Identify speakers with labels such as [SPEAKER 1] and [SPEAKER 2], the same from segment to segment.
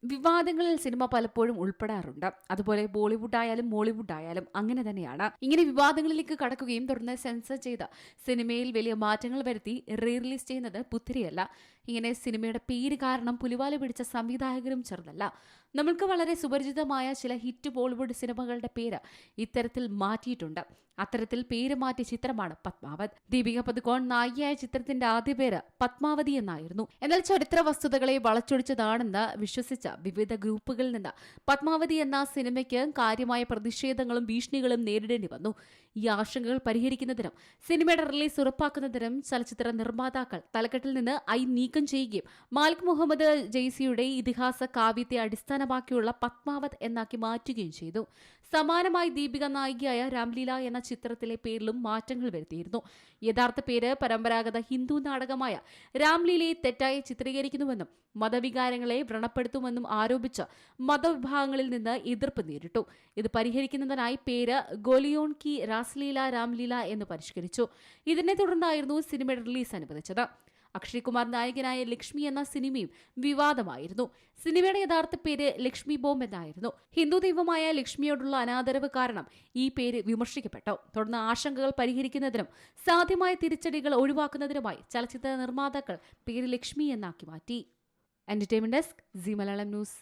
[SPEAKER 1] വിവാദങ്ങളിൽ cinema പലപ്പോഴും ഉൾപ്പെടാറുണ്ട്. അതുപോലെ ബോളിവുഡ് ആയാലും മോളിവുഡ് ആയാലും അങ്ങനെ തന്നെയാണ്. ഇങ്ങനെ വിവാദങ്ങളിലേക്ക് കടക്കുകയും തുടർന്ന് സെൻസർ ചെയ്ത സിനിമയിൽ വലിയ മാറ്റങ്ങൾ വരുത്തി റിലീസ് ചെയ്യുന്നത് പുത്തിരിയല്ല. ഇങ്ങനെ സിനിമയുടെ പേര് കാരണം പുലിവാല പിടിച്ച സംവിധായകരും ചെറുതല്ല. നമ്മൾക്ക് വളരെ സുപരിചിതമായ ചില ഹിറ്റ് ബോളിവുഡ് സിനിമകളുടെ പേര് ഇത്തരത്തിൽ മാറ്റിയിട്ടുണ്ട്. അത്തരത്തിൽ പേര് മാറ്റിയ ചിത്രമാണ് പത്മാവത്. ദീപിക പദുകോൺ നായികയായ ചിത്രത്തിന്റെ ആദ്യ പേര് പത്മാവതി എന്നായിരുന്നു. എന്നാൽ ചരിത്ര വസ്തുതകളെ വളച്ചൊടിച്ചതാണെന്ന് വിശ്വസിച്ച വിവിധ ഗ്രൂപ്പുകളിൽ നിന്ന് പത്മാവതി എന്ന സിനിമയ്ക്ക് കാര്യമായ പ്രതിഷേധങ്ങളും ഭീഷണികളും നേരിടേണ്ടി വന്നു. ഈ ആശങ്കകൾ പരിഹരിക്കുന്നതിനും സിനിമയുടെ റിലീസ് ഉറപ്പാക്കുന്നതിനും ചലച്ചിത്ര നിർമ്മാതാക്കൾ തലക്കെട്ടിൽ നിന്ന് നീക്കം ചെയ്യുകയും മാലിക് മുഹമ്മദ് ജയ്സിയുടെ ഇതിഹാസ കാവ്യത്തെ അടിസ്ഥാനമാക്കിയുള്ള പത്മാവത് എന്നാക്കി മാറ്റുകയും ചെയ്തു. സമാനമായി ദീപിക നായികയായ രാംലീല എന്ന ചിത്രത്തിലെ പേരിലും മാറ്റങ്ങൾ വരുത്തിയിരുന്നു. യഥാർത്ഥ പേര് പരമ്പരാഗത ഹിന്ദു നാടകമായ രാംലീലയെ തെറ്റായി ചിത്രീകരിക്കുന്നുവെന്നും മതവികാരങ്ങളെ വ്രണപ്പെടുത്തുമെന്നും ആരോപിച്ച് മതവിഭാഗങ്ങളിൽ നിന്ന് എതിർപ്പ് നേരിട്ടു. ഇത് പരിഹരിക്കുന്നതിനായി പേര് ഗോലിയോൺ കി രാസ്ലീല രാംലീല എന്ന് പരിഷ്കരിച്ചു. ഇതിനെ തുടർന്നായിരുന്നു സിനിമയുടെ റിലീസ് അനുവദിച്ചത്. അക്ഷയ് കുമാർ നായകനായ ലക്ഷ്മി എന്ന സിനിമയും വിവാദമായിരുന്നു. സിനിമയുടെ യഥാർത്ഥ പേര് ലക്ഷ്മി ബോംബ് എന്നായിരുന്നു. ഹിന്ദു ദൈവമായ ലക്ഷ്മിയോടുള്ള അനാദരവ് കാരണം ഈ പേര് വിമർശിക്കപ്പെട്ടു. തുടർന്ന് ആശങ്കകൾ പരിഹരിക്കുന്നതിനും സാധ്യമായ തിരിച്ചടികൾ ഒഴിവാക്കുന്നതിനുമായി ചലച്ചിത്ര നിർമ്മാതാക്കൾ പേര് ലക്ഷ്മി എന്നാക്കി മാറ്റി. Entertainment desk, Zee Malayalam news.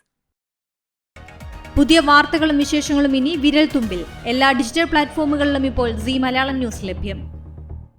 [SPEAKER 2] പുതിയ വാർത്തകളും വിശേഷങ്ങളും ഇനി വിരൽ തുമ്പിൽ. എല്ലാ ഡിജിറ്റൽ പ്ലാറ്റ്ഫോമുകളിലും ഇപ്പോൾ സീ മലയാളം ന്യൂസ് ലഭ്യം.